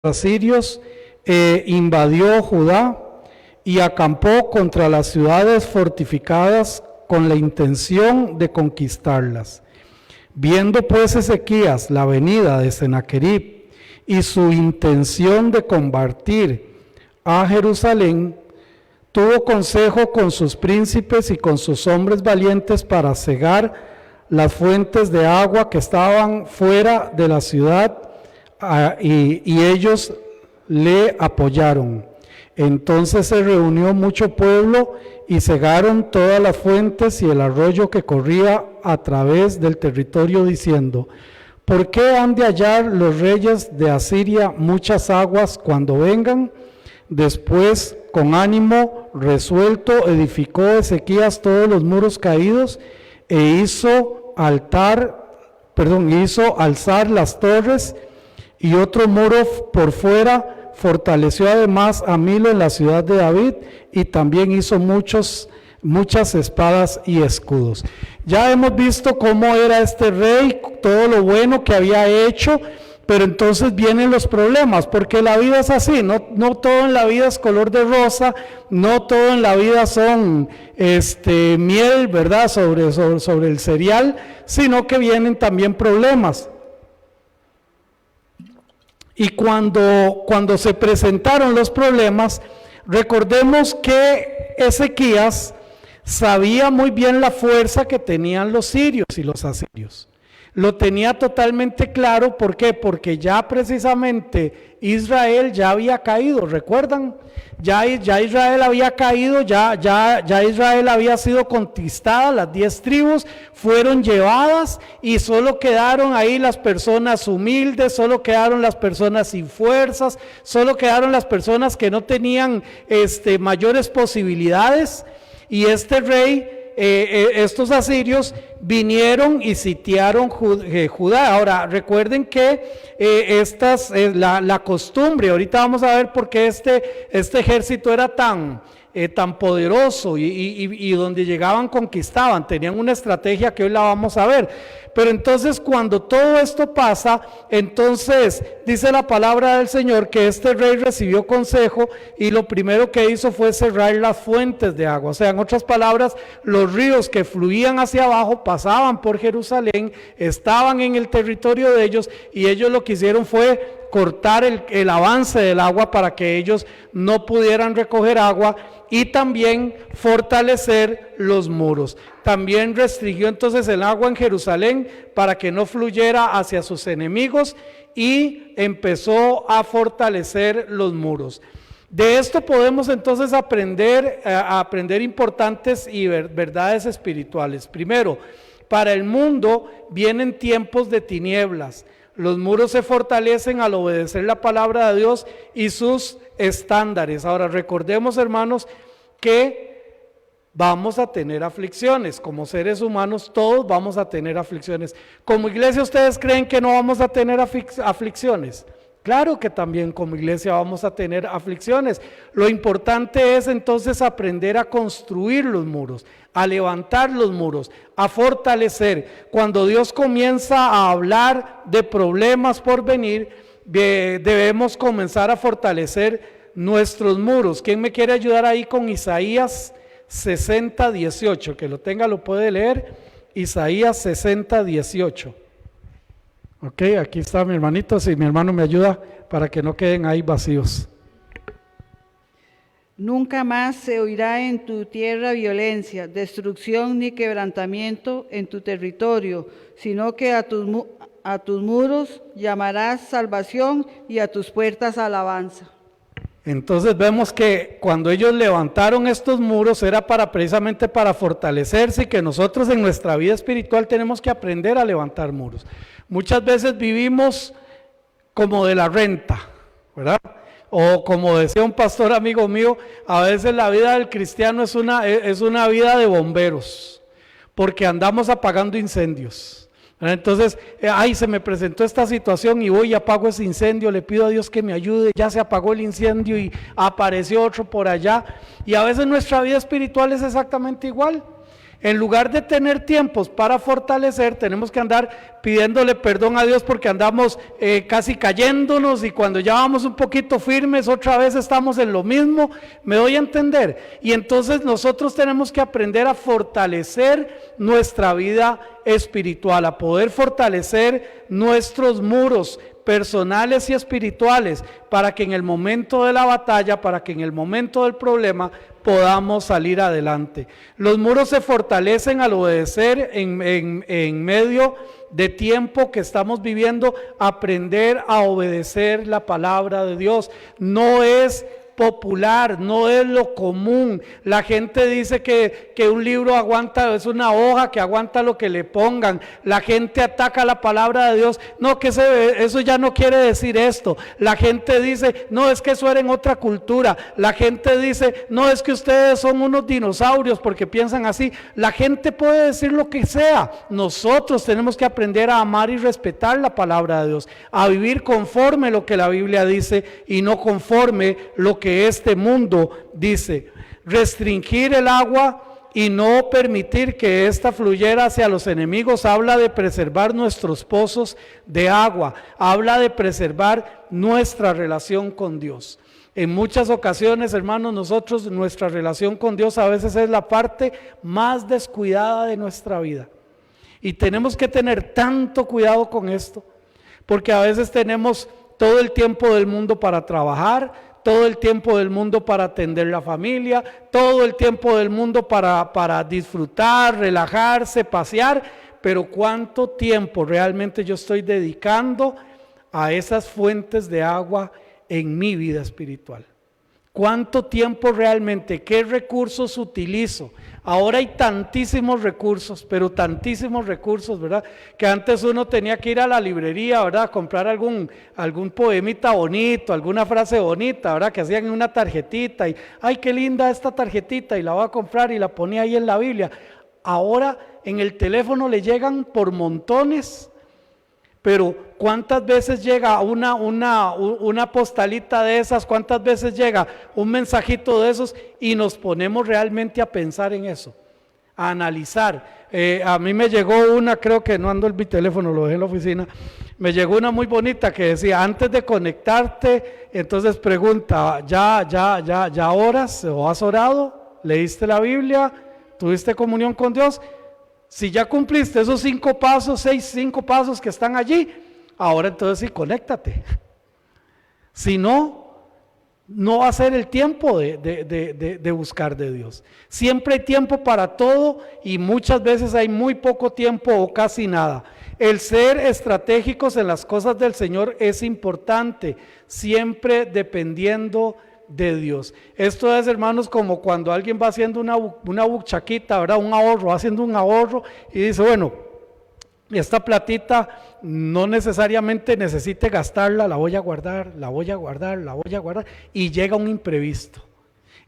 asirios invadió Judá y acampó contra las ciudades fortificadas con la intención de conquistarlas. Viendo pues Ezequías la venida de Sennacherib y su intención de combatir a Jerusalén, tuvo consejo con sus príncipes y con sus hombres valientes para cegar las fuentes de agua que estaban fuera de la ciudad, y ellos le apoyaron. Entonces se reunió mucho pueblo y cegaron todas las fuentes y el arroyo que corría a través del territorio, diciendo: ¿por qué han de hallar los reyes de Asiria muchas aguas cuando vengan? Después, con ánimo resuelto, edificó Ezequías todos los muros caídos e hizo alzar las torres, y otro muro por fuera. Fortaleció además a Milo en la ciudad de David, y también hizo muchas espadas y escudos. Ya hemos visto cómo era este rey, todo lo bueno que había hecho, pero entonces vienen los problemas, porque la vida es así, no todo en la vida es color de rosa, no todo en la vida son miel, ¿verdad?, sobre el cereal, sino que vienen también problemas. Y cuando se presentaron los problemas, recordemos que Ezequías sabía muy bien la fuerza que tenían los sirios y los asirios. Lo tenía totalmente claro. ¿Por qué? Porque ya precisamente Israel ya había caído, ¿recuerdan? Ya Israel había caído, ya Israel había sido conquistada, las 10 tribus fueron llevadas y solo quedaron ahí las personas humildes, solo quedaron las personas sin fuerzas, solo quedaron las personas que no tenían mayores posibilidades. Y este rey, estos asirios vinieron y sitiaron Judá. Ahora recuerden que la costumbre, ahorita vamos a ver por qué este ejército era tan poderoso y donde llegaban conquistaban, tenían una estrategia que hoy la vamos a ver. Pero entonces cuando todo esto pasa, entonces dice la palabra del Señor que este rey recibió consejo y lo primero que hizo fue cerrar las fuentes de agua. O sea, en otras palabras, los ríos que fluían hacia abajo pasaban por Jerusalén, estaban en el territorio de ellos, y ellos lo que hicieron fue cortar el avance del agua para que ellos no pudieran recoger agua, y también fortalecer los muros. También restringió entonces el agua en Jerusalén para que no fluyera hacia sus enemigos, y empezó a fortalecer los muros. De esto podemos entonces aprender importantes y verdades espirituales. Primero, para el mundo vienen tiempos de tinieblas. Los muros se fortalecen al obedecer la palabra de Dios y sus estándares. Ahora recordemos, hermanos, que vamos a tener aflicciones. Como seres humanos todos vamos a tener aflicciones. Como iglesia, ¿ustedes creen que no vamos a tener aflicciones? Claro que también como iglesia vamos a tener aflicciones. Lo importante es entonces aprender a construir los muros, a levantar los muros, a fortalecer. Cuando Dios comienza a hablar de problemas por venir, debemos comenzar a fortalecer nuestros muros. ¿Quién me quiere ayudar ahí con Isaías 60:18? Que lo tenga, lo puede leer. Isaías 60:18. Ok, aquí está mi hermanito, si mi hermano me ayuda para que no queden ahí vacíos. Nunca más se oirá en tu tierra violencia, destrucción ni quebrantamiento en tu territorio, sino que a tus muros llamarás salvación y a tus puertas alabanza. Entonces vemos que cuando ellos levantaron estos muros era precisamente para fortalecerse, y que nosotros en nuestra vida espiritual tenemos que aprender a levantar muros. Muchas veces vivimos como de la renta, ¿verdad? O como decía un pastor amigo mío, a veces la vida del cristiano es una vida de bomberos, porque andamos apagando incendios. Entonces, se me presentó esta situación y voy y apago ese incendio, le pido a Dios que me ayude, ya se apagó el incendio y apareció otro por allá. Y a veces nuestra vida espiritual es exactamente igual. En lugar de tener tiempos para fortalecer, tenemos que andar pidiéndole perdón a Dios porque andamos casi cayéndonos, y cuando ya vamos un poquito firmes, otra vez estamos en lo mismo. ¿Me doy a entender? Y entonces nosotros tenemos que aprender a fortalecer nuestra vida espiritual, a poder fortalecer nuestros muros personales y espirituales, para que en el momento de la batalla, para que en el momento del problema podamos salir adelante. Los muros se fortalecen al obedecer en medio de tiempo que estamos viviendo, aprender a obedecer la palabra de Dios. No es popular, no es lo común. La gente dice que un libro aguanta, es una hoja que aguanta lo que le pongan. La gente ataca la palabra de Dios. No, que eso ya no quiere decir esto. La gente dice, no, es que eso era en otra cultura. La gente dice, no, es que ustedes son unos dinosaurios porque piensan así. La gente puede decir lo que sea. Nosotros tenemos que aprender a amar y respetar la palabra de Dios, a vivir conforme lo que la Biblia dice y no conforme lo que este mundo dice. Restringir el agua y no permitir que ésta fluyera hacia los enemigos habla de preservar nuestros pozos de agua, habla de preservar nuestra relación con Dios. En muchas ocasiones, hermanos, nuestra relación con Dios a veces es la parte más descuidada de nuestra vida, y tenemos que tener tanto cuidado con esto, porque a veces tenemos todo el tiempo del mundo para trabajar, todo el tiempo del mundo para atender la familia, todo el tiempo del mundo para disfrutar, relajarse, pasear, pero ¿cuánto tiempo realmente yo estoy dedicando a esas fuentes de agua en mi vida espiritual? ¿Cuánto tiempo realmente? ¿Qué recursos utilizo? Ahora hay tantísimos recursos, pero tantísimos recursos, ¿verdad? Que antes uno tenía que ir a la librería, ¿verdad? A comprar algún poemita bonito, alguna frase bonita, ¿verdad? Que hacían en una tarjetita y, ¡ay, qué linda esta tarjetita! Y la voy a comprar y la ponía ahí en la Biblia. Ahora en el teléfono le llegan por montones. Pero ¿cuántas veces llega una postalita de esas? ¿Cuántas veces llega un mensajito de esos? Y nos ponemos realmente a pensar en eso, a analizar. A mí me llegó una, creo que no ando en mi teléfono, lo dejé en la oficina. Me llegó una muy bonita que decía, antes de conectarte, entonces pregunta, ¿ya oras o has orado? ¿Leíste la Biblia? ¿Tuviste comunión con Dios? Si ya cumpliste esos 5 pasos, 5 pasos que están allí, ahora entonces sí, conéctate. Si no, no va a ser el tiempo de buscar de Dios. Siempre hay tiempo para todo y muchas veces hay muy poco tiempo o casi nada. El ser estratégicos en las cosas del Señor es importante, siempre dependiendo de Dios. Esto es, hermanos, como cuando alguien va haciendo una buchaquita, ¿verdad? Un ahorro, haciendo un ahorro y dice, bueno, esta platita no necesariamente necesite gastarla, la voy a guardar, y llega un imprevisto.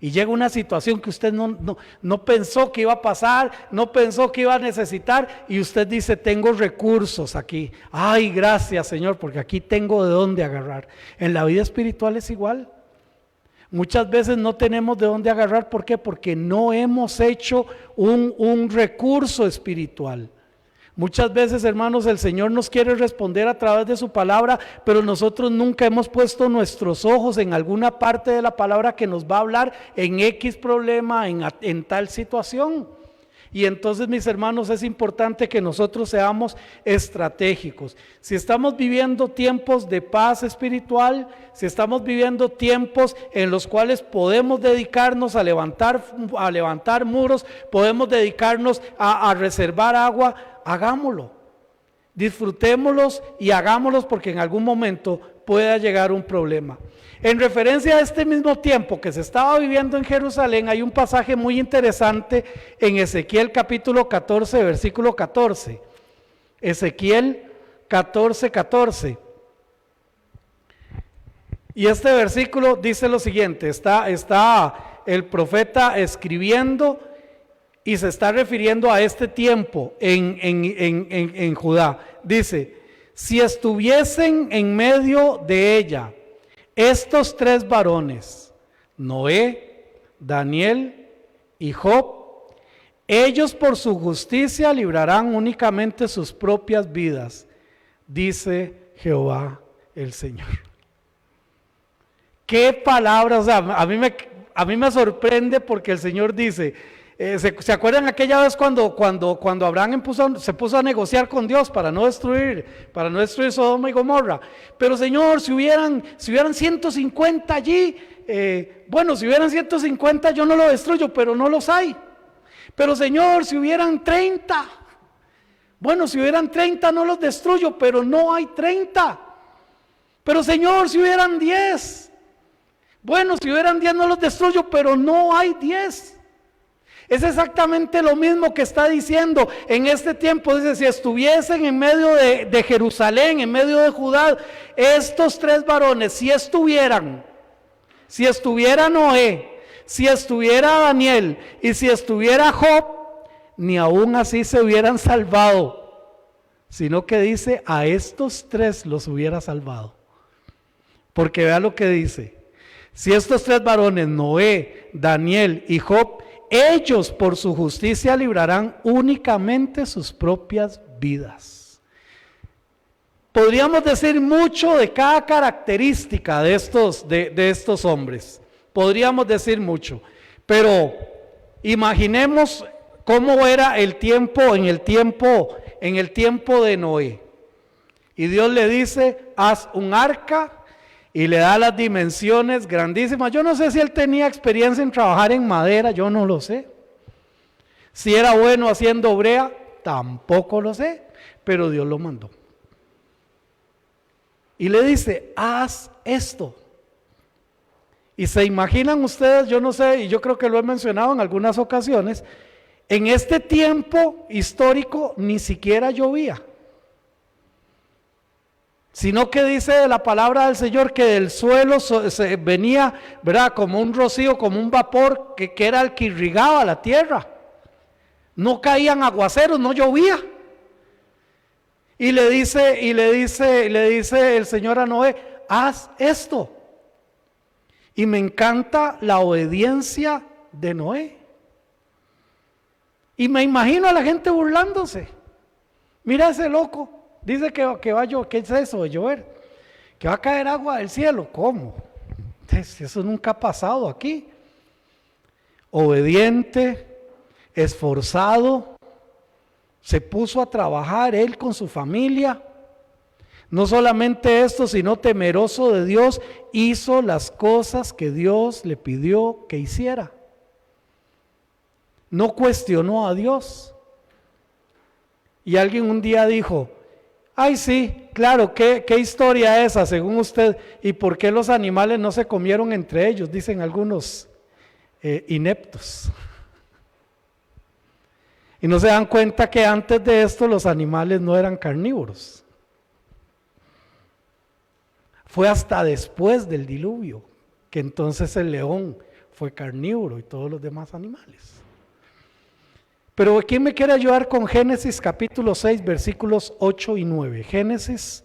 Y llega una situación que usted no pensó que iba a pasar, no pensó que iba a necesitar, y usted dice, tengo recursos aquí. Ay, gracias, Señor, porque aquí tengo de dónde agarrar. En la vida espiritual es igual. Muchas veces no tenemos de dónde agarrar. ¿Por qué? Porque no hemos hecho un recurso espiritual. Muchas veces, hermanos, el Señor nos quiere responder a través de su palabra, pero nosotros nunca hemos puesto nuestros ojos en alguna parte de la palabra que nos va a hablar en X problema, en tal situación. Y entonces, mis hermanos, es importante que nosotros seamos estratégicos. Si estamos viviendo tiempos de paz espiritual, si estamos viviendo tiempos en los cuales podemos dedicarnos a levantar muros, podemos dedicarnos a reservar agua, hagámoslo. Disfrutémoslos y hagámoslos, porque en algún momento pueda llegar un problema. En referencia a este mismo tiempo que se estaba viviendo en Jerusalén, hay un pasaje muy interesante en Ezequiel capítulo 14, versículo 14. Ezequiel 14, 14. Y este versículo dice lo siguiente, está el profeta escribiendo y se está refiriendo a este tiempo en Judá. Dice, si estuviesen en medio de ella estos 3 varones, Noé, Daniel y Job, Ellos por su justicia librarán únicamente sus propias vidas, dice Jehová el Señor. Qué palabras, o sea, a mí me sorprende porque el Señor dice, ¿se acuerdan aquella vez cuando Abraham se puso a negociar con Dios para no destruir Sodoma y Gomorra? Pero Señor, si hubieran 150 allí, bueno, si hubieran 150 yo no lo destruyo, pero no los hay. Pero Señor, si hubieran 30, bueno, si hubieran 30 no los destruyo, pero no hay 30. Pero Señor, si hubieran 10, bueno, si hubieran 10 no los destruyo, pero no hay 10. Es exactamente lo mismo que está diciendo en este tiempo. Dice, si estuviesen en medio de Jerusalén, en medio de Judá, estos tres varones, si estuviera Noé, si estuviera Daniel y si estuviera Job, ni aún así se hubieran salvado, sino que dice, a estos tres los hubiera salvado. Porque vea lo que dice, si estos tres varones, Noé, Daniel y Job, ellos por su justicia librarán únicamente sus propias vidas. Podríamos decir mucho de cada característica de estos hombres. Podríamos decir mucho, pero imaginemos cómo era el tiempo en el tiempo de Noé. Y Dios le dice, haz un arca, y le da las dimensiones grandísimas. Yo no sé si él tenía experiencia en trabajar en madera, yo no lo sé. Si era bueno haciendo brea, tampoco lo sé, pero Dios lo mandó. Y le dice, haz esto. Y se imaginan ustedes, yo no sé, y yo creo que lo he mencionado en algunas ocasiones, en este tiempo histórico ni siquiera llovía, sino que dice la palabra del Señor que del suelo se venía, ¿verdad?, como un rocío, como un vapor que era el que irrigaba la tierra. No caían aguaceros, no llovía. Y le dice el Señor a Noé, haz esto. Y me encanta la obediencia de Noé. Y me imagino a la gente burlándose. Mira ese loco. Dice que va a llover. ¿Qué es eso de llover? Que va a caer agua del cielo. ¿Cómo? Eso nunca ha pasado aquí. Obediente, esforzado, se puso a trabajar él con su familia. No solamente esto, sino temeroso de Dios, hizo las cosas que Dios le pidió que hiciera. No cuestionó a Dios. Y alguien un día dijo, ay sí, claro, ¿qué historia esa según usted? ¿Y por qué los animales no se comieron entre ellos? Dicen algunos ineptos. Y no se dan cuenta que antes de esto los animales no eran carnívoros. Fue hasta después del diluvio que entonces el león fue carnívoro y todos los demás animales. Pero ¿quién me quiere ayudar con Génesis capítulo 6 versículos 8 y 9? Génesis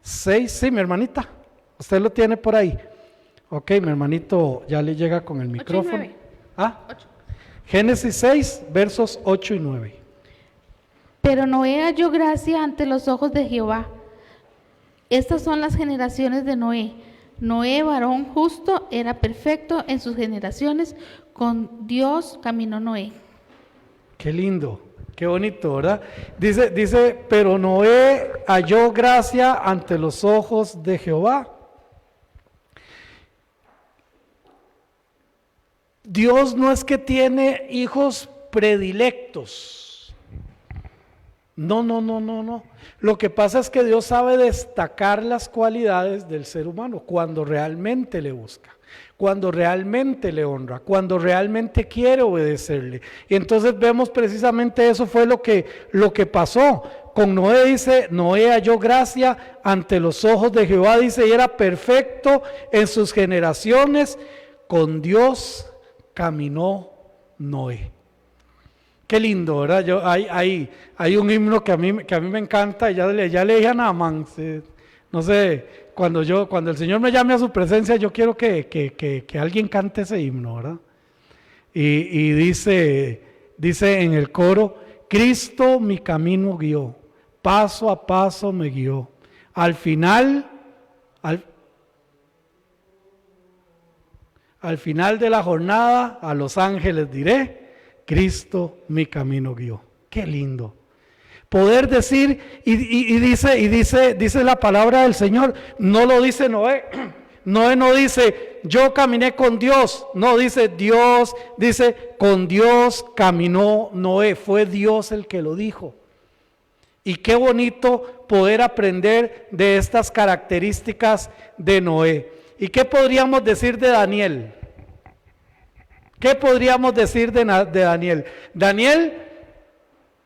6, sí, mi hermanita, usted lo tiene por ahí. Ok, mi hermanito ya le llega con el micrófono. 8. Génesis 6 versos 8 y 9. Pero Noé halló gracia ante los ojos de Jehová. Estas son las generaciones de Noé. Noé, varón justo, era perfecto en sus generaciones. Con Dios caminó Noé. Qué lindo, qué bonito, ¿verdad? Dice, pero Noé halló gracia ante los ojos de Jehová. Dios no es que tiene hijos predilectos. No. Lo que pasa es que Dios sabe destacar las cualidades del ser humano cuando realmente le busca, cuando realmente le honra, cuando realmente quiere obedecerle. Y entonces vemos precisamente eso fue lo que pasó. Con Noé dice, Noé halló gracia ante los ojos de Jehová, dice, y era perfecto en sus generaciones. Con Dios caminó Noé. Qué lindo, ¿verdad? Hay un himno que a mí me encanta, y ya le dije a Naamán, no sé, cuando el Señor me llame a su presencia, yo quiero que alguien cante ese himno, ¿verdad? Y dice, dice en el coro, Cristo mi camino guió, paso a paso me guió. Al final de la jornada, a los ángeles diré, Cristo mi camino guió. Qué lindo. Poder decir, y dice la palabra del Señor, no lo dice Noé. Noé no dice, yo caminé con Dios. No, dice Dios, dice, con Dios caminó Noé. Fue Dios el que lo dijo. Y qué bonito poder aprender de estas características de Noé. ¿Y qué podríamos decir de Daniel? ¿Qué podríamos decir de Daniel? Daniel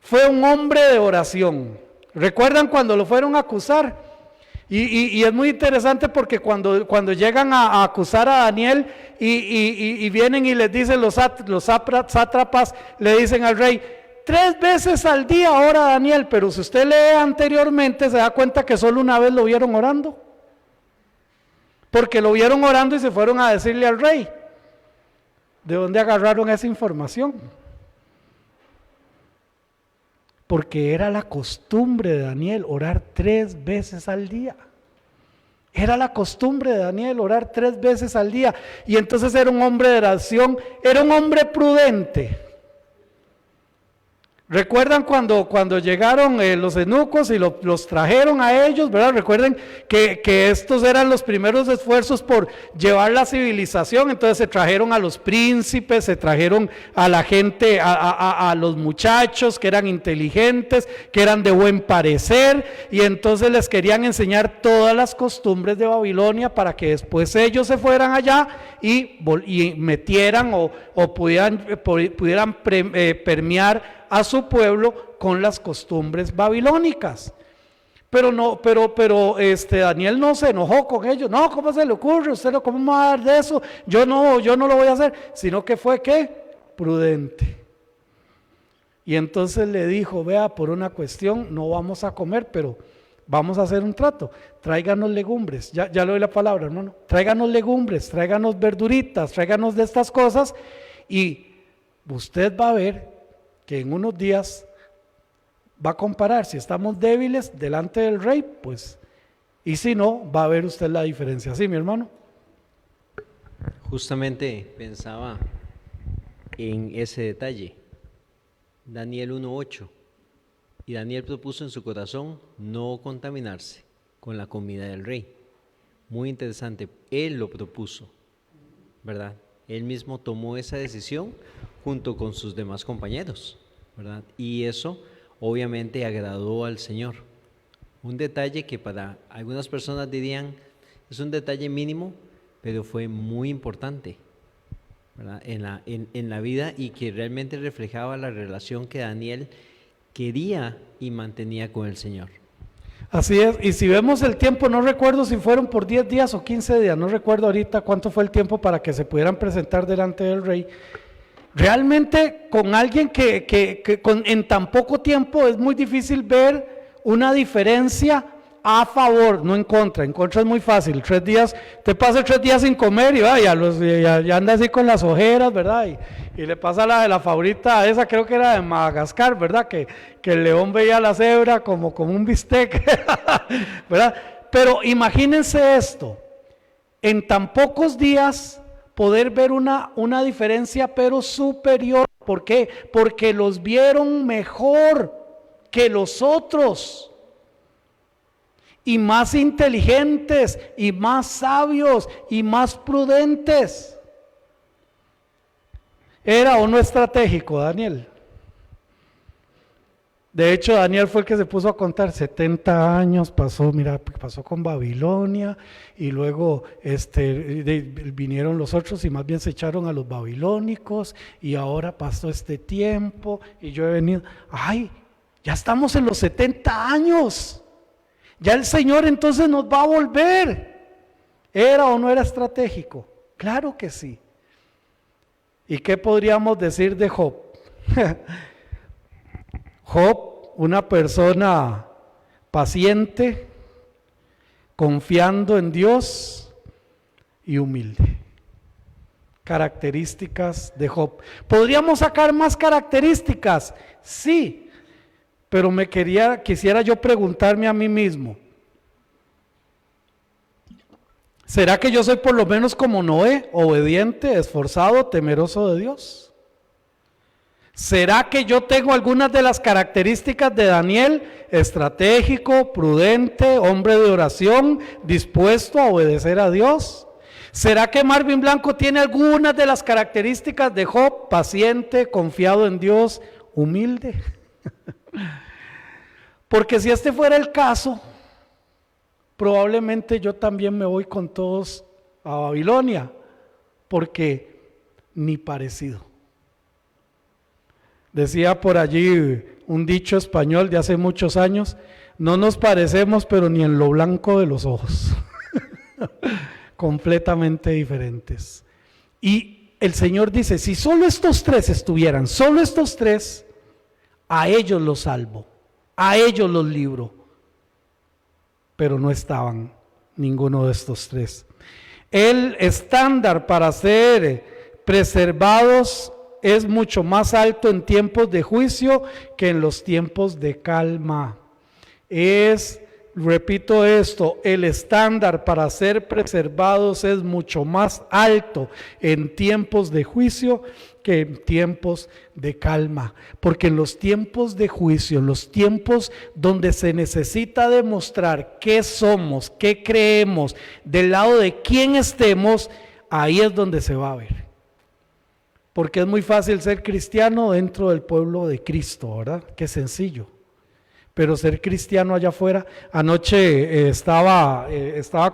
fue un hombre de oración. ¿Recuerdan cuando lo fueron a acusar? Y es muy interesante porque cuando llegan a acusar a Daniel y vienen y les dicen los sátrapas, le dicen al rey, 3 veces al día ora Daniel, pero si usted lee anteriormente se da cuenta que solo una vez lo vieron orando. Porque lo vieron orando y se fueron a decirle al rey. ¿De dónde agarraron esa información? Porque era la costumbre de Daniel orar 3 veces al día. Era la costumbre de Daniel orar 3 veces al día. Y entonces era un hombre de oración, era un hombre prudente. ¿Recuerdan cuando llegaron los eunucos y los trajeron a ellos, verdad? Recuerden que estos eran los primeros esfuerzos por llevar la civilización. Entonces se trajeron a los príncipes, se trajeron a la gente, a los muchachos que eran inteligentes, que eran de buen parecer, y entonces les querían enseñar todas las costumbres de Babilonia para que después ellos se fueran allá y metieran o pudieran permear a su pueblo con las costumbres babilónicas. Pero Daniel no se enojó con ellos. No, ¿cómo se le ocurre? ¿Usted cómo va a dar de eso? Yo no lo voy a hacer. Sino que fue ¿qué? Prudente. Y entonces le dijo, vea, por una cuestión no vamos a comer, pero vamos a hacer un trato. Tráiganos legumbres. Ya le doy la palabra, hermano. Tráiganos legumbres, tráiganos verduritas, tráiganos de estas cosas, y usted va a ver que en unos días va a comparar si estamos débiles delante del rey, pues, y si no, va a ver usted la diferencia. ¿Sí, mi hermano? Justamente pensaba en ese detalle. Daniel 1:8. Y Daniel propuso en su corazón no contaminarse con la comida del rey. Muy interesante, él lo propuso, ¿verdad? Él mismo tomó esa decisión junto con sus demás compañeros, ¿verdad? Y eso obviamente agradó al Señor. Un detalle que para algunas personas dirían es un detalle mínimo, pero fue muy importante, ¿verdad? En la vida, y que realmente reflejaba la relación que Daniel quería y mantenía con el Señor. Así es, y si vemos el tiempo, no recuerdo si fueron por 10 días o 15 días, no recuerdo ahorita cuánto fue el tiempo para que se pudieran presentar delante del rey. Realmente con alguien que en tan poco tiempo es muy difícil ver una diferencia a favor, no en contra. En contra es muy fácil, 3 días, te pasa 3 días sin comer y ya anda así con las ojeras, ¿verdad? Y le pasa la de la favorita, esa creo que era de Madagascar, ¿verdad? Que el león veía a la cebra como un bistec, ¿verdad? Pero imagínense esto, en tan pocos días poder ver una diferencia pero superior. ¿Por qué? Porque los vieron mejor que los otros, y más inteligentes, y más sabios, y más prudentes. ¿Era o no estratégico Daniel? De hecho, Daniel fue el que se puso a contar 70 años, pasó con Babilonia, y luego vinieron los otros y más bien se echaron a los babilónicos, y ahora pasó este tiempo, y yo he venido, ya estamos en los 70 años, ya el Señor entonces nos va a volver. ¿Era o no era estratégico? Claro que sí. ¿Y qué podríamos decir de Job? Job, una persona paciente, confiando en Dios y humilde. características de Job. ¿Podríamos sacar más características? Sí, pero quisiera yo preguntarme a mí mismo, ¿será que yo soy por lo menos como Noé, obediente, esforzado, temeroso de Dios? ¿Será que yo tengo algunas de las características de Daniel? Estratégico, prudente, hombre de oración, dispuesto a obedecer a Dios. ¿Será que Marvin Blanco tiene algunas de las características de Job? Paciente, confiado en Dios, humilde. Porque si este fuera el caso, probablemente yo también me voy con todos a Babilonia, porque ni parecido. Decía por allí un dicho español de hace muchos años: no nos parecemos, pero ni en lo blanco de los ojos. Completamente diferentes. Y el Señor dice, si solo estos tres estuvieran, solo estos tres, a ellos los salvo, a ellos los libro. Pero no estaban ninguno de estos tres. El estándar para ser preservados es mucho más alto en tiempos de juicio que en los tiempos de calma. Repito esto, el estándar para ser preservados es mucho más alto en tiempos de juicio que en tiempos de calma, porque en los tiempos de juicio, en los tiempos donde se necesita demostrar qué somos, qué creemos, del lado de quién estemos, ahí es donde se va a ver. Porque es muy fácil ser cristiano dentro del pueblo de Cristo, ¿verdad? Qué sencillo. Pero ser cristiano allá afuera. Anoche estaba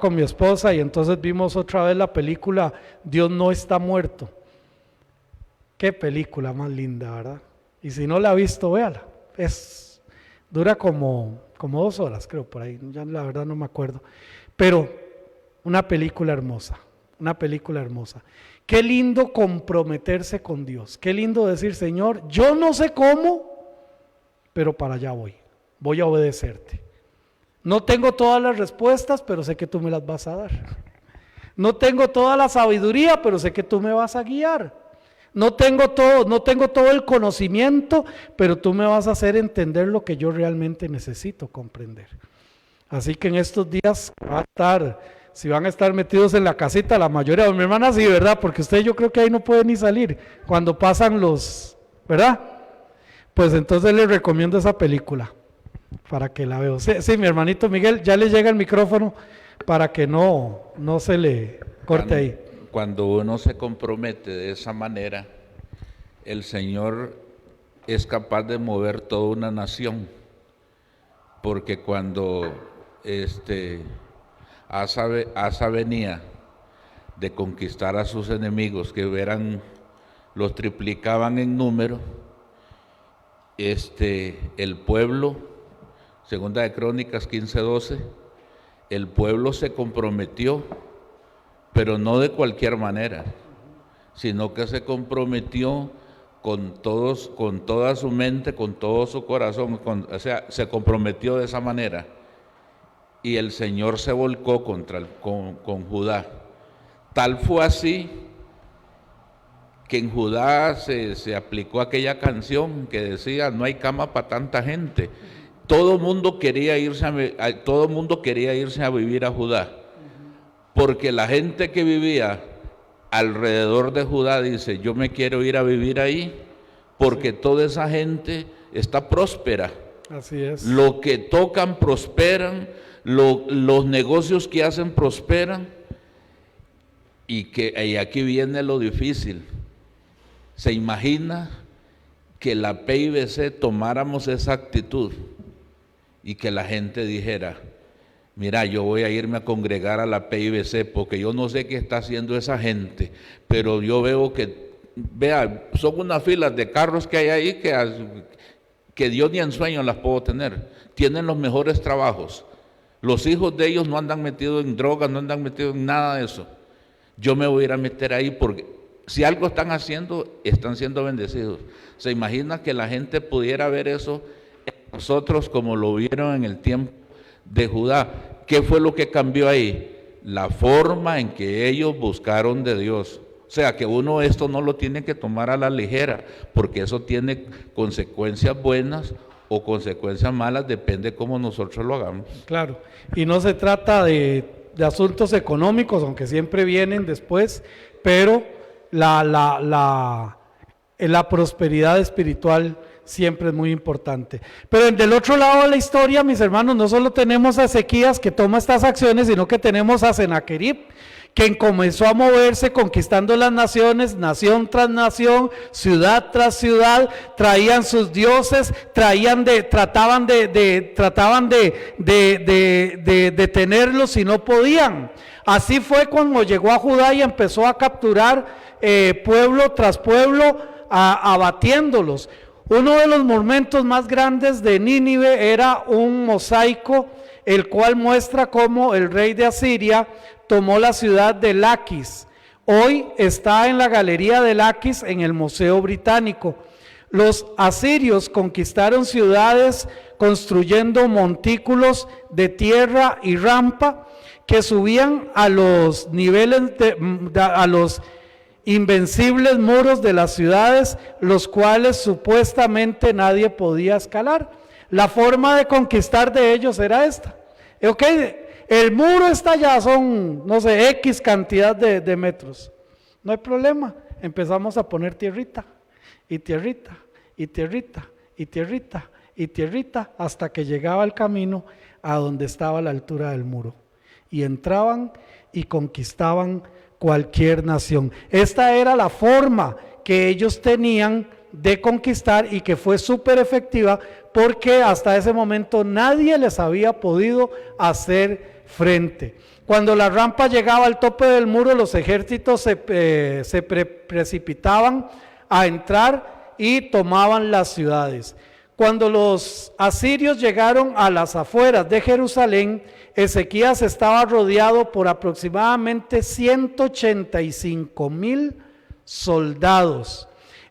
con mi esposa y entonces vimos otra vez la película Dios no está muerto. Qué película más linda, ¿verdad? Y si no la ha visto, véala. Dura como 2 horas, creo, por ahí. Ya la verdad no me acuerdo. Pero una película hermosa, una película hermosa. Qué lindo comprometerse con Dios. Qué lindo decir, Señor, yo no sé cómo, pero para allá voy. Voy a obedecerte. No tengo todas las respuestas, pero sé que tú me las vas a dar. No tengo toda la sabiduría, pero sé que tú me vas a guiar. No tengo todo el conocimiento, pero tú me vas a hacer entender lo que yo realmente necesito comprender. Así que en estos días si van a estar metidos en la casita, la mayoría de mi hermana sí, ¿verdad? Porque usted yo creo que ahí no puede ni salir cuando pasan ¿verdad? Pues entonces les recomiendo esa película para que la vea. Sí, mi hermanito Miguel, ya le llega el micrófono para que no se le corte ahí. Cuando uno se compromete de esa manera, el Señor es capaz de mover toda una nación, porque cuando Asa venía de conquistar a sus enemigos, que los triplicaban en número, el pueblo, segunda de Crónicas 15:12, el pueblo se comprometió, pero no de cualquier manera, sino que se comprometió con toda su mente, con todo su corazón, se comprometió de esa manera. Y el Señor se volcó con Judá. Tal fue así que en Judá se aplicó aquella canción que decía: no hay cama para tanta gente. Todo el mundo quería irse a vivir a Judá, porque la gente que vivía alrededor de Judá dice: yo me quiero ir a vivir ahí, porque toda esa gente está próspera. Así es. Lo que tocan prosperan, los negocios que hacen prosperan. Y aquí viene lo difícil. ¿Se imagina que la PIBC tomáramos esa actitud y que la gente dijera: mira, yo voy a irme a congregar a la PIBC porque yo no sé qué está haciendo esa gente, pero yo veo son unas filas de carros que hay ahí que Dios ni en sueño las puedo tener, tienen los mejores trabajos, los hijos de ellos no andan metidos en drogas, no andan metidos en nada de eso. Yo me voy a ir a meter ahí porque si algo están haciendo, están siendo bendecidos. ¿Se imagina que la gente pudiera ver eso en nosotros como lo vieron en el tiempo de Judá? ¿Qué fue lo que cambió ahí? La forma en que ellos buscaron de Dios. O sea que uno esto no lo tiene que tomar a la ligera, porque eso tiene consecuencias buenas o consecuencias malas, depende cómo nosotros lo hagamos. Claro, y no se trata de asuntos económicos, aunque siempre vienen después, pero la prosperidad espiritual siempre es muy importante. Pero del otro lado de la historia, mis hermanos, no solo tenemos a Ezequías que toma estas acciones, sino que tenemos a Sennacherib, quien comenzó a moverse conquistando las naciones, nación tras nación, ciudad tras ciudad, traían sus dioses, trataban de detenerlos y no podían. Así fue cuando llegó a Judá y empezó a capturar pueblo tras pueblo, abatiéndolos. Uno de los monumentos más grandes de Nínive era un mosaico, el cual muestra cómo el rey de Asiria tomó la ciudad de Laquis. Hoy está en la galería de Laquis en el Museo Británico. Los asirios conquistaron ciudades construyendo montículos de tierra y rampa que subían a los niveles a los invencibles muros de las ciudades, los cuales supuestamente nadie podía escalar. La forma de conquistar de ellos era esta. Ok, el muro está allá, son, no sé, X cantidad de metros. No hay problema, empezamos a poner tierrita, y tierrita, y tierrita, y tierrita, y tierrita, hasta que llegaba el camino a donde estaba la altura del muro. Y entraban y conquistaban cualquier nación. Esta era la forma que ellos tenían de conquistar y que fue súper efectiva, porque hasta ese momento nadie les había podido hacer frente. Cuando la rampa llegaba al tope del muro, los ejércitos se precipitaban a entrar y tomaban las ciudades. Cuando los asirios llegaron a las afueras de Jerusalén, Ezequías estaba rodeado por aproximadamente 185,000 soldados.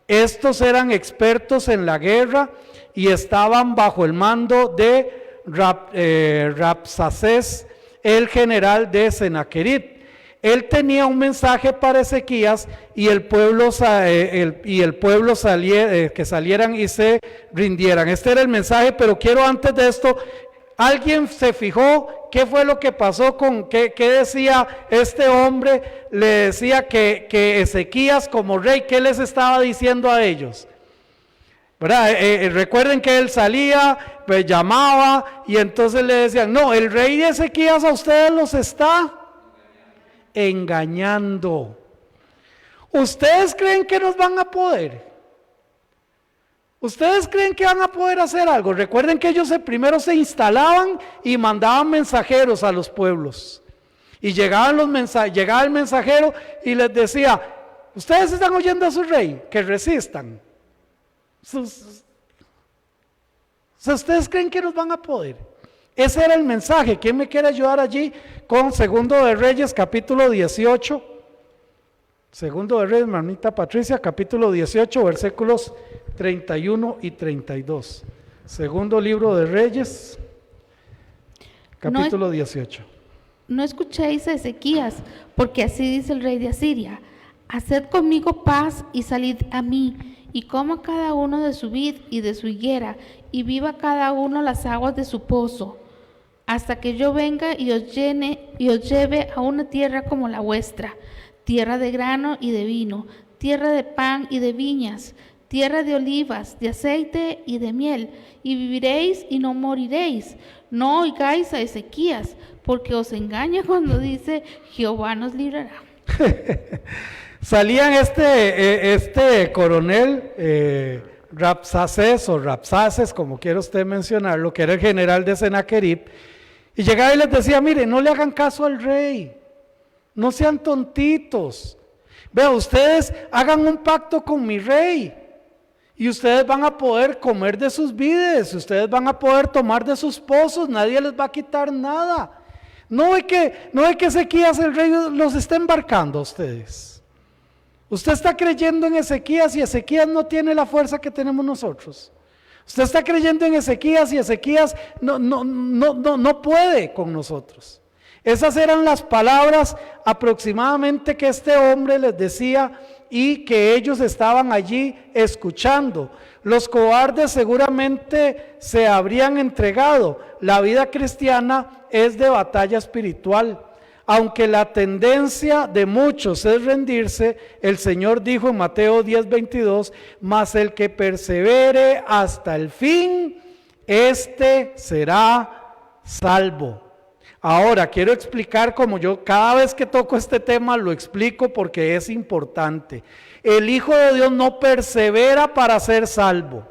Estos eran expertos en la guerra y estaban bajo el mando de Rabsacés, el general de Sennacherib. Él tenía un mensaje para Ezequías y el pueblo que salieran y se rindieran. Este era el mensaje, pero quiero antes de esto, ¿alguien se fijó qué fue lo que pasó con qué decía este hombre? Le decía que Ezequías como rey, ¿qué les estaba diciendo a ellos? ¿Verdad? Recuerden que él salía, pues, llamaba y entonces le decían, no, el rey de Ezequías a ustedes los está engañando. ¿Ustedes creen que nos van a poder? ¿Ustedes creen que van a poder hacer algo? Recuerden que ellos primero se instalaban y mandaban mensajeros a los pueblos. Y llegaba el mensajero y les decía, ¿ustedes están oyendo a su rey? Que resistan. ¿Ustedes creen que nos van a poder? Ese era el mensaje. ¿Quién me quiere ayudar allí con Segundo de Reyes, capítulo 18? Segundo de Reyes, hermanita Patricia, capítulo 18, versículos 31 y 32. Segundo libro de Reyes, capítulo 18. No escuchéis a Ezequías, porque así dice el rey de Asiria: haced conmigo paz y salid a mí, y coma cada uno de su vid y de su higuera, y viva cada uno las aguas de su pozo, hasta que yo venga y os lleve a una tierra como la vuestra, tierra de grano y de vino, tierra de pan y de viñas, tierra de olivas, de aceite y de miel, y viviréis y no moriréis. No oigáis a Ezequías, porque os engaña cuando dice, Jehová nos librará. Salían este coronel Rabsacés o Rabsaces, como quiera usted mencionarlo, que era el general de Sennacherib, y llegaba y les decía, mire, no le hagan caso al rey, no sean tontitos, vean, ustedes hagan un pacto con mi rey, y ustedes van a poder comer de sus vides, ustedes van a poder tomar de sus pozos, nadie les va a quitar nada. No es que Ezequías el rey los está embarcando a ustedes. Usted está creyendo en Ezequías y Ezequías no tiene la fuerza que tenemos nosotros. Usted está creyendo en Ezequías y Ezequías no puede con nosotros. Esas eran las palabras aproximadamente que este hombre les decía y que ellos estaban allí escuchando. Los cobardes seguramente se habrían entregado. La vida cristiana es de batalla espiritual. Aunque la tendencia de muchos es rendirse, el Señor dijo en Mateo 10:22, mas el que persevere hasta el fin, este será salvo. Ahora quiero explicar, como yo cada vez que toco este tema lo explico porque es importante. El Hijo de Dios no persevera para ser salvo,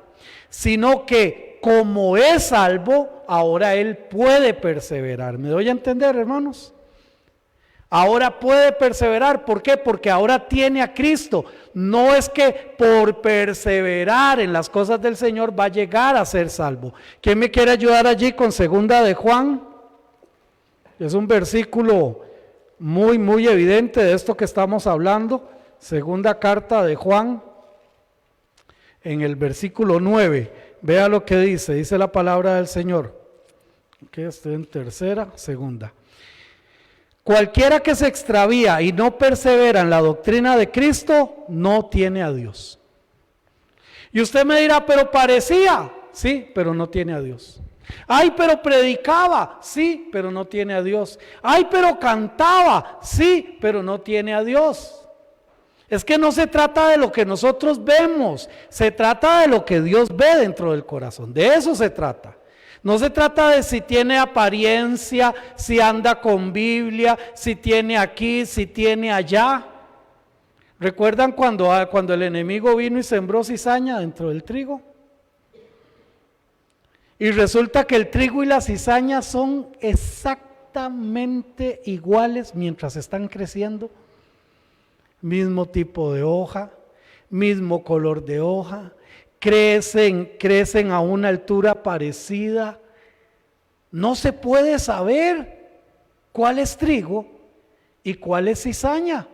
sino que como es salvo, ahora Él puede perseverar. ¿Me doy a entender, hermanos? Ahora puede perseverar. ¿Por qué? Porque ahora tiene a Cristo. No es que por perseverar en las cosas del Señor va a llegar a ser salvo. ¿Quién me quiere ayudar allí con 2 de Juan? Es un versículo muy evidente de esto que estamos hablando. Segunda carta de Juan, en el versículo 9. Vea lo que dice la palabra del Señor. Que estoy en segunda. Cualquiera que se extravía y no persevera en la doctrina de Cristo, no tiene a Dios. Y usted me dirá, pero parecía, sí, pero no tiene a Dios. Ay, pero predicaba, sí, pero no tiene a Dios. Ay, pero cantaba, sí, pero no tiene a Dios. Es que no se trata de lo que nosotros vemos, se trata de lo que Dios ve dentro del corazón, de eso se trata. No se trata de si tiene apariencia, si anda con Biblia, si tiene aquí, si tiene allá. ¿Recuerdan cuando el enemigo vino y sembró cizaña dentro del trigo? Y resulta que el trigo y la cizaña son exactamente iguales mientras están creciendo. Mismo tipo de hoja, mismo color de hoja, crecen a una altura parecida. No se puede saber cuál es trigo y cuál es cizaña.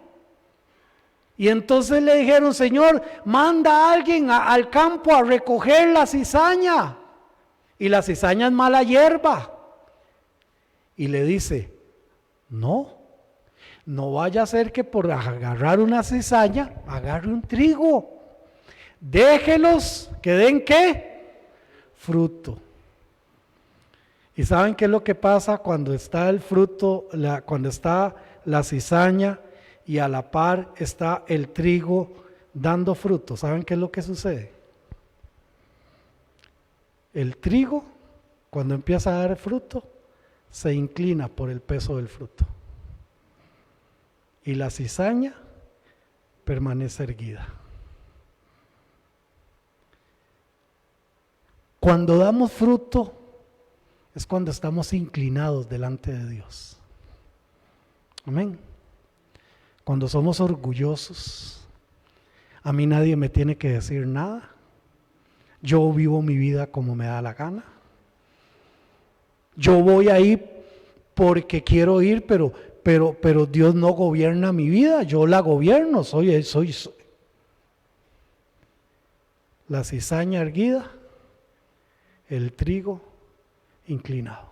Y entonces le dijeron, Señor, manda a alguien al campo a recoger la cizaña. Y la cizaña es mala hierba. Y le dice, no vaya a ser que por agarrar una cizaña agarre un trigo. Déjelos que den ¿qué? Fruto. ¿Y saben qué es lo que pasa cuando está el fruto, cuando está la cizaña y a la par está el trigo dando fruto? ¿Saben qué es lo que sucede? El trigo, cuando empieza a dar fruto, se inclina por el peso del fruto. Y la cizaña permanece erguida. Cuando damos fruto, es cuando estamos inclinados delante de Dios. Amén. Cuando somos orgullosos, a mí nadie me tiene que decir nada. Yo vivo mi vida como me da la gana. Yo voy ahí porque quiero ir, pero Dios no gobierna mi vida, yo la gobierno, soy. La cizaña erguida, el trigo inclinado.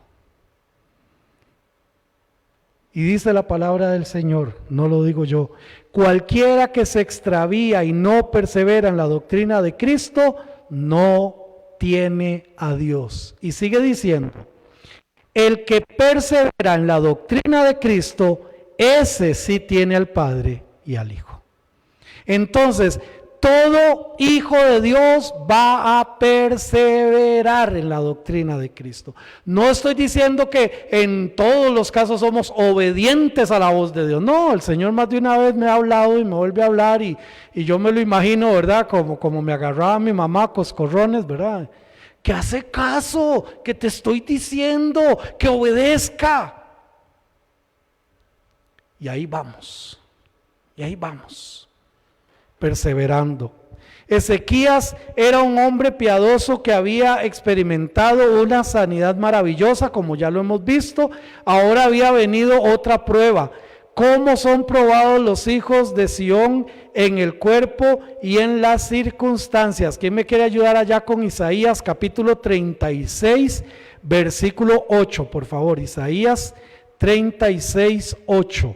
Y dice la palabra del Señor, no lo digo yo, cualquiera que se extravía y no persevera en la doctrina de Cristo, no tiene a Dios. Y sigue diciendo, el que persevera en la doctrina de Cristo, ese sí tiene al Padre y al Hijo. Entonces, todo hijo de Dios va a perseverar en la doctrina de Cristo. No estoy diciendo que en todos los casos somos obedientes a la voz de Dios. No, el Señor más de una vez me ha hablado y me vuelve a hablar y yo me lo imagino, ¿verdad? Como me agarraba mi mamá coscorrones, ¿verdad? Que hace caso, que te estoy diciendo, que obedezca. Y ahí vamos, perseverando. Ezequías era un hombre piadoso que había experimentado una sanidad maravillosa, como ya lo hemos visto. Ahora había venido otra prueba. ¿Cómo son probados los hijos de Sión en el cuerpo y en las circunstancias? ¿Quién me quiere ayudar allá con Isaías capítulo 36, versículo 8? Por favor, Isaías 36:8.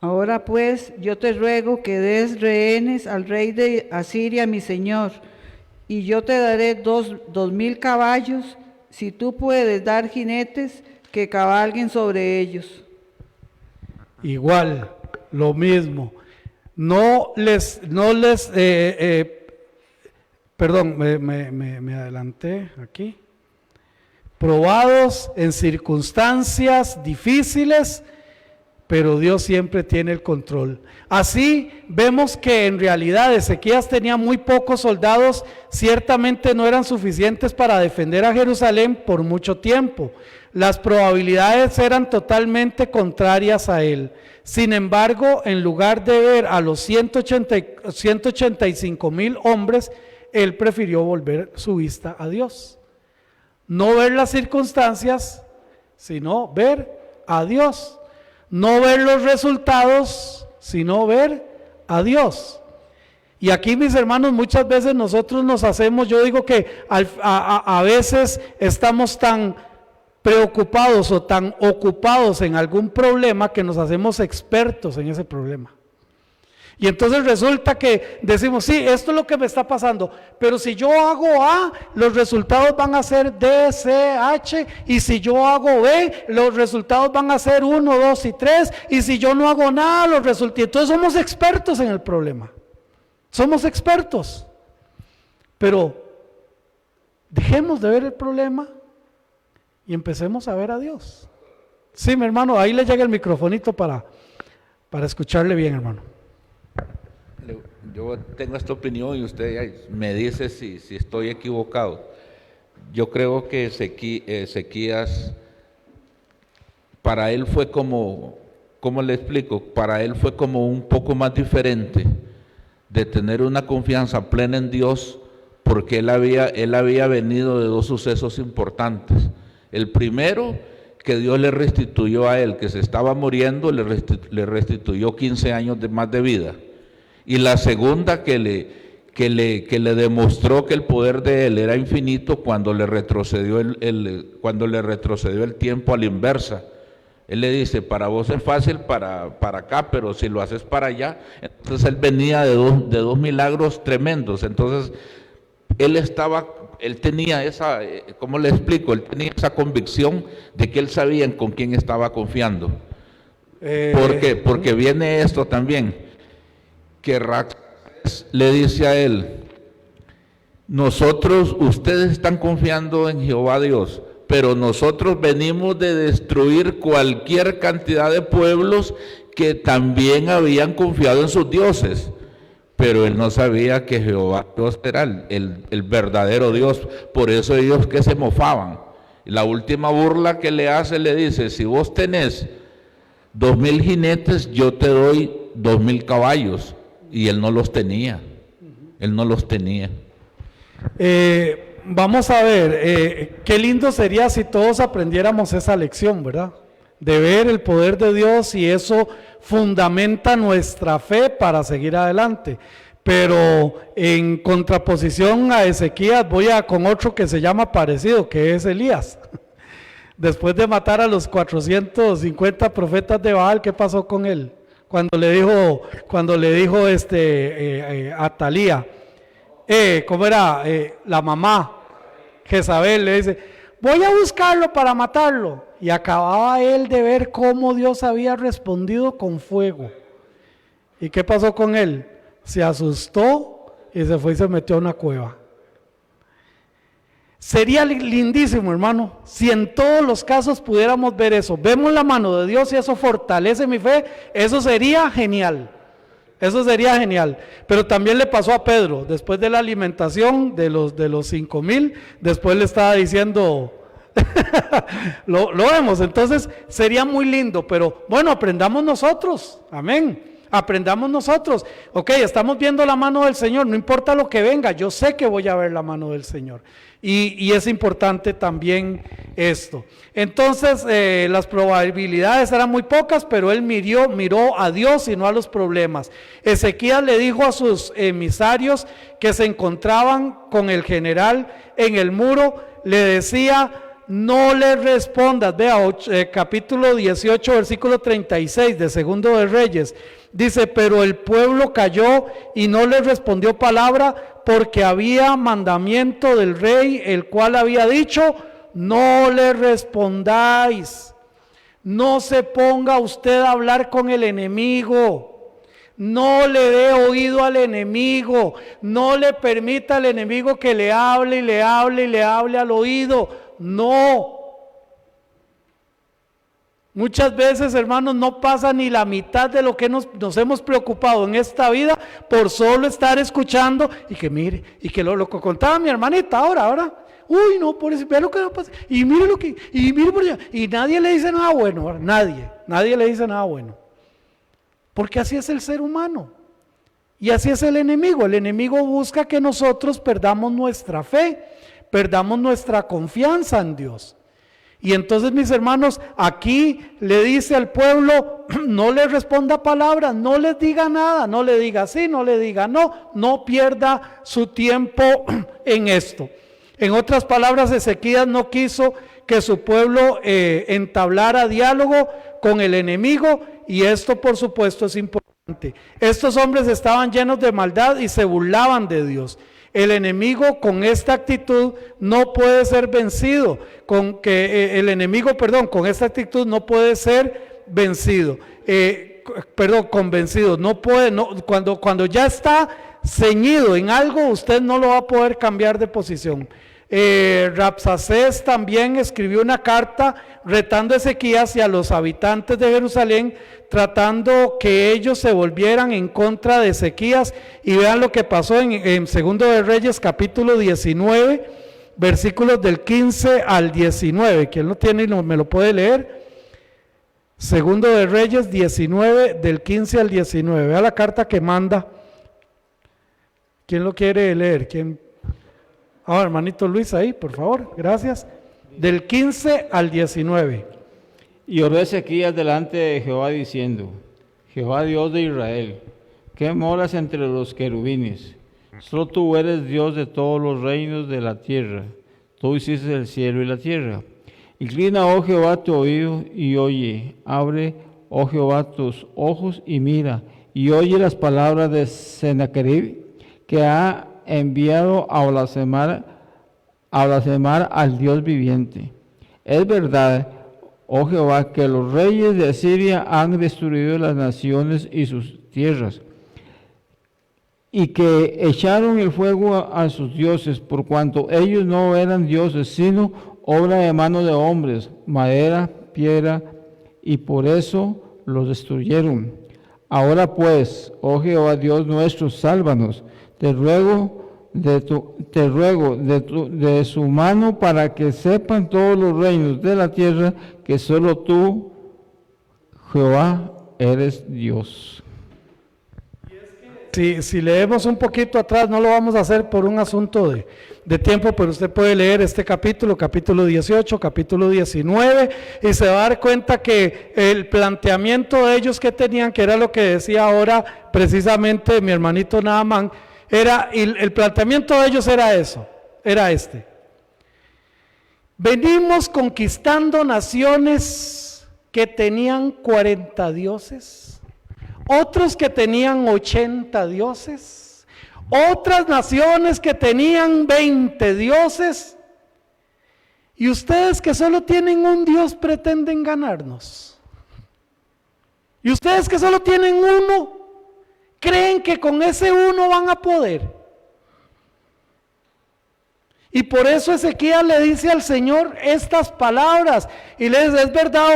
Ahora pues, yo te ruego que des rehenes al rey de Asiria, mi señor, y yo te daré 2,000 caballos, si tú puedes dar jinetes que cabalguen sobre ellos. Igual, lo mismo. Perdón, me adelanté aquí. Probados en circunstancias difíciles, pero Dios siempre tiene el control. Así vemos que en realidad Ezequías tenía muy pocos soldados, ciertamente no eran suficientes para defender a Jerusalén por mucho tiempo. Las probabilidades eran totalmente contrarias a él. Sin embargo, en lugar de ver a los 185,000 hombres, él prefirió volver su vista a Dios. No ver las circunstancias, sino ver a Dios. No ver los resultados, sino ver a Dios. Y aquí, mis hermanos, muchas veces nosotros nos hacemos, yo digo que a veces estamos tan preocupados o tan ocupados en algún problema que nos hacemos expertos en ese problema. Y entonces resulta que decimos, sí, esto es lo que me está pasando, pero si yo hago A, los resultados van a ser D, C, H, y si yo hago B, los resultados van a ser 1, 2 y 3, y si yo no hago nada, los resultados. Entonces somos expertos en el problema, somos expertos, pero dejemos de ver el problema y empecemos a ver a Dios. Sí, mi hermano, ahí le llega el microfonito para escucharle bien, hermano. Yo tengo esta opinión y usted me dice si estoy equivocado. Yo creo que Ezequías, para él fue como, ¿cómo le explico? Para él fue como un poco más diferente de tener una confianza plena en Dios, porque él había venido de dos sucesos importantes. El primero, que Dios le restituyó a él, que se estaba muriendo, le restituyó 15 años más de vida. Y la segunda, que le demostró que el poder de él era infinito cuando le retrocedió el tiempo a la inversa. Él le dice, para vos es fácil para acá, pero si lo haces para allá. Entonces él venía de dos milagros tremendos. Entonces él tenía esa, ¿cómo le explico? Él tenía esa convicción de que él sabía con quién estaba confiando. Porque viene esto también, que Raxés le dice a él, ustedes están confiando en Jehová Dios, pero nosotros venimos de destruir cualquier cantidad de pueblos que también habían confiado en sus dioses. Pero él no sabía que Jehová Dios era el verdadero Dios, por eso ellos que se mofaban. La última burla que le hace, le dice, si vos tenés 2,000 jinetes, yo te doy 2,000 caballos. Y él no los tenía, Vamos a ver, qué lindo sería si todos aprendiéramos esa lección, ¿verdad? De ver el poder de Dios, y eso fundamenta nuestra fe para seguir adelante. Pero en contraposición a Ezequías, voy con otro que se llama parecido, que es Elías. Después de matar a los 450 profetas de Baal, ¿qué pasó con él? Cuando le dijo Atalía, ¿cómo era? La mamá, Jezabel, le dice, voy a buscarlo para matarlo. Y acababa él de ver cómo Dios había respondido con fuego. ¿Y qué pasó con él? Se asustó y se fue y se metió a una cueva. Sería lindísimo, hermano, si en todos los casos pudiéramos ver eso. Vemos la mano de Dios y eso fortalece mi fe. Eso sería genial. Eso sería genial. Pero también le pasó a Pedro, después de la alimentación de los 5,000, después le estaba diciendo, lo vemos. Entonces sería muy lindo, pero bueno, aprendamos nosotros. Amén. Aprendamos nosotros. Ok, estamos viendo la mano del Señor, no importa lo que venga, yo sé que voy a ver la mano del Señor. Y es importante también esto. Entonces, las probabilidades eran muy pocas, pero él miró a Dios y no a los problemas. Ezequías le dijo a sus emisarios que se encontraban con el general en el muro, le decía: no le respondas. Vea, capítulo 18, versículo 36 de Segundo de Reyes. Dice: pero el pueblo calló y no le respondió palabra, porque había mandamiento del rey, el cual había dicho: no le respondáis. No se ponga usted a hablar con el enemigo. No le dé oído al enemigo. No le permita al enemigo que le hable y le hable y le hable al oído. No. Muchas veces, hermanos, no pasa ni la mitad de lo que nos hemos preocupado en esta vida por solo estar escuchando. Y que mire, y que lo que contaba mi hermanita ahora. Uy, no, por eso, vea lo que va a pasar. Y mire lo que, y mire por allá. Y nadie le dice nada bueno, ¿verdad? Nadie le dice nada bueno. Porque así es el ser humano. Y así es el enemigo. El enemigo busca que nosotros perdamos nuestra fe, perdamos nuestra confianza en Dios. Y entonces, mis hermanos, aquí le dice al pueblo: no le responda palabras, no les diga nada, no le diga sí, no le diga no, no pierda su tiempo en esto. En otras palabras, Ezequías no quiso que su pueblo entablara diálogo con el enemigo, y esto por supuesto es importante. Estos hombres estaban llenos de maldad y se burlaban de Dios. El enemigo con esta actitud no puede ser vencido, con esta actitud no puede ser vencido, convencido, no puede, cuando ya está ceñido en algo, usted no lo va a poder cambiar de posición. Rabsacés también escribió una carta retando a Ezequías y a los habitantes de Jerusalén, tratando que ellos se volvieran en contra de Ezequías. Y vean lo que pasó en Segundo de Reyes, capítulo 19, versículos del 15 al 19. ¿Quién lo tiene y me lo puede leer? Segundo de Reyes 19, del 15 al 19. Vea la carta que manda. ¿Quién lo quiere leer? ¿Quién? Hermanito Luis, ahí, por favor, gracias. Del 15 al 19. Y oró Ezequías delante de Jehová diciendo: Jehová Dios de Israel, que moras entre los querubines, solo tú eres Dios de todos los reinos de la tierra. Tú hiciste el cielo y la tierra. Inclina, oh Jehová, tu oído y oye. Abre, oh Jehová, tus ojos y mira, y oye las palabras de Sennacherib, que ha enviado a blasfemar al Dios viviente. Es verdad, oh Jehová, que los reyes de Asiria han destruido las naciones y sus tierras, y que echaron el fuego a sus dioses, por cuanto ellos no eran dioses, sino obra de mano de hombres, madera, piedra, y por eso los destruyeron. Ahora pues, oh Jehová Dios nuestro, sálvanos. Te ruego de su mano, para que sepan todos los reinos de la tierra que solo tú, Jehová, eres Dios. Si leemos un poquito atrás, no lo vamos a hacer por un asunto de tiempo, pero usted puede leer este capítulo 18, capítulo 19, y se va a dar cuenta que el planteamiento de ellos que tenían, que era lo que decía ahora precisamente mi hermanito Naamán, el planteamiento de ellos era este: venimos conquistando naciones que tenían 40 dioses, otros que tenían 80 dioses, otras naciones que tenían 20 dioses, y ustedes que solo tienen un Dios pretenden ganarnos. Y ustedes que solo tienen uno, creen que con ese uno van a poder. Y por eso Ezequías le dice al Señor estas palabras y le dice: es verdad,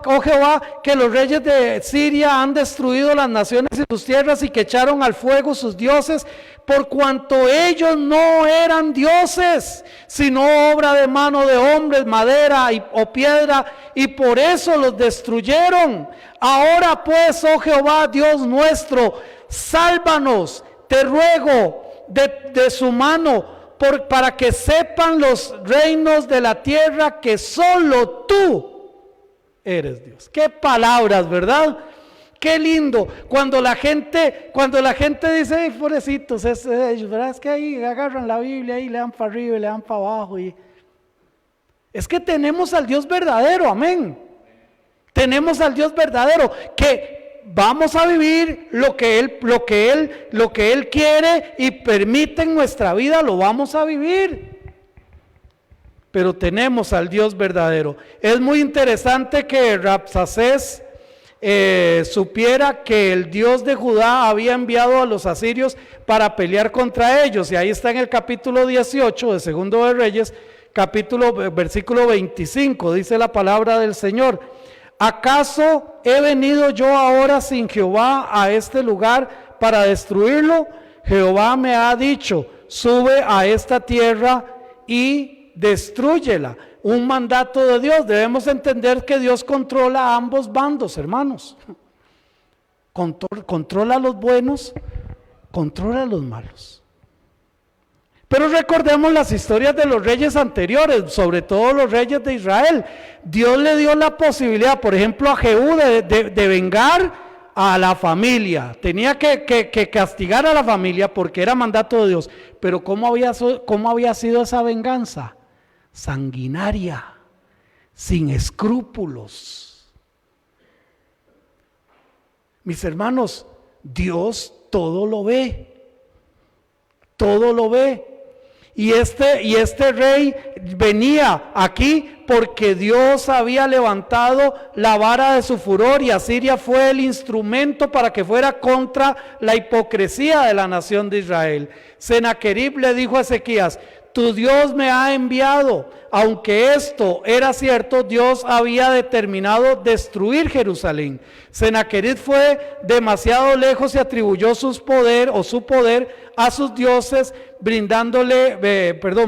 oh Jehová, que los reyes de Siria han destruido las naciones y sus tierras y que echaron al fuego sus dioses, por cuanto ellos no eran dioses, sino obra de mano de hombres, madera o piedra, y por eso los destruyeron. Ahora pues, oh Jehová, Dios nuestro, sálvanos, te ruego, de su mano, para que sepan los reinos de la tierra que solo tú eres Dios. Qué palabras, ¿verdad? Qué lindo. Cuando la gente dice: ay, pobrecitos, ellos, ¿verdad? Es que ahí agarran la Biblia y le dan para arriba y le dan para abajo. Es que tenemos al Dios verdadero, amén. Tenemos al Dios verdadero, que vamos a vivir lo que Él quiere y permite en nuestra vida, lo vamos a vivir. Pero tenemos al Dios verdadero. Es muy interesante que Rabsacés supiera que el Dios de Judá había enviado a los asirios para pelear contra ellos. Y ahí está en el capítulo 18 de Segundo de Reyes, versículo 25, dice la palabra del Señor: ¿acaso he venido yo ahora sin Jehová a este lugar para destruirlo? Jehová me ha dicho: sube a esta tierra y destrúyela. Un mandato de Dios. Debemos entender que Dios controla a ambos bandos, hermanos. Controla a los buenos, controla a los malos. Pero recordemos las historias de los reyes anteriores, sobre todo los reyes de Israel. Dios le dio la posibilidad, por ejemplo, a Jehú de vengar a la familia. Tenía que castigar a la familia porque era mandato de Dios. Pero ¿cómo había sido esa venganza? Sanguinaria, sin escrúpulos. Mis hermanos, Dios todo lo ve. Todo lo ve. Y este rey venía aquí porque Dios había levantado la vara de su furor, y Asiria fue el instrumento para que fuera contra la hipocresía de la nación de Israel. Sennacherib le dijo a Ezequías: tu Dios me ha enviado. Aunque esto era cierto, Dios había determinado destruir Jerusalén. Sennacherib fue demasiado lejos y atribuyó su poder a sus dioses,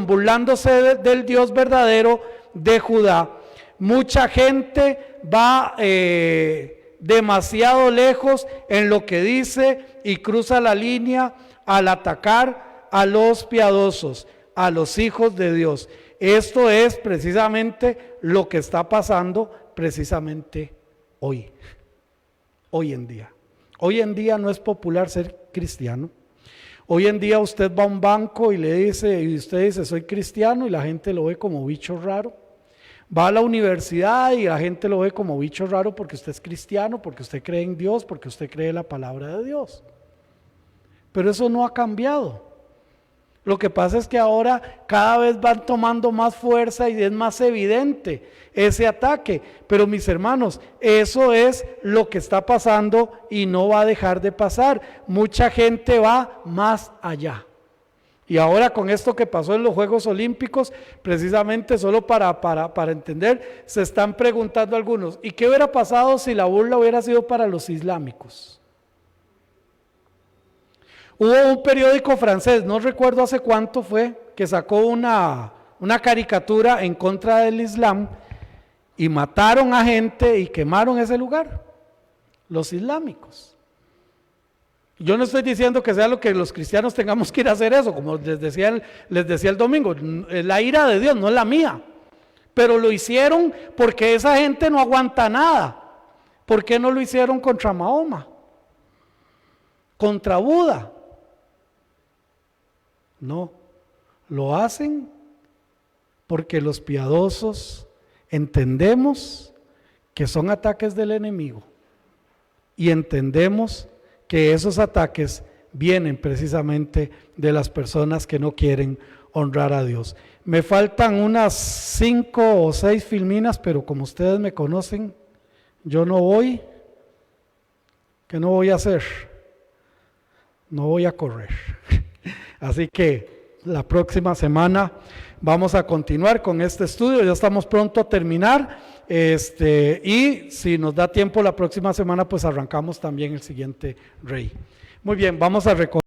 burlándose del Dios verdadero de Judá. Mucha gente va demasiado lejos en lo que dice y cruza la línea al atacar a los piadosos, a los hijos de Dios. Esto es precisamente lo que está pasando precisamente hoy en día. Hoy en día no es popular ser cristiano. Hoy en día usted va a un banco y usted dice: soy cristiano, y la gente lo ve como bicho raro. Va a la universidad y la gente lo ve como bicho raro porque usted es cristiano, porque usted cree en Dios, porque usted cree en la palabra de Dios. Pero eso no ha cambiado. Lo que pasa es que ahora cada vez van tomando más fuerza y es más evidente ese ataque. Pero mis hermanos, eso es lo que está pasando y no va a dejar de pasar. Mucha gente va más allá. Y ahora con esto que pasó en los Juegos Olímpicos, precisamente solo para entender, se están preguntando algunos: ¿y qué hubiera pasado si la burla hubiera sido para los islámicos? Hubo un periódico francés, no recuerdo hace cuánto fue, que sacó una caricatura en contra del Islam y mataron a gente y quemaron ese lugar, los islámicos. Yo no estoy diciendo que sea lo que los cristianos tengamos que ir a hacer eso, como les decía el domingo, es la ira de Dios, no es la mía. Pero lo hicieron porque esa gente no aguanta nada. ¿Por qué no lo hicieron contra Mahoma? ¿Contra Buda? No, lo hacen porque los piadosos entendemos que son ataques del enemigo y entendemos que esos ataques vienen precisamente de las personas que no quieren honrar a Dios. Me faltan unas 5 o 6 filminas, pero como ustedes me conocen, yo no voy. ¿Qué no voy a hacer? No voy a correr. Así que la próxima semana vamos a continuar con este estudio, ya estamos pronto a terminar, y si nos da tiempo la próxima semana, pues arrancamos también el siguiente rey. Muy bien, vamos a recordar.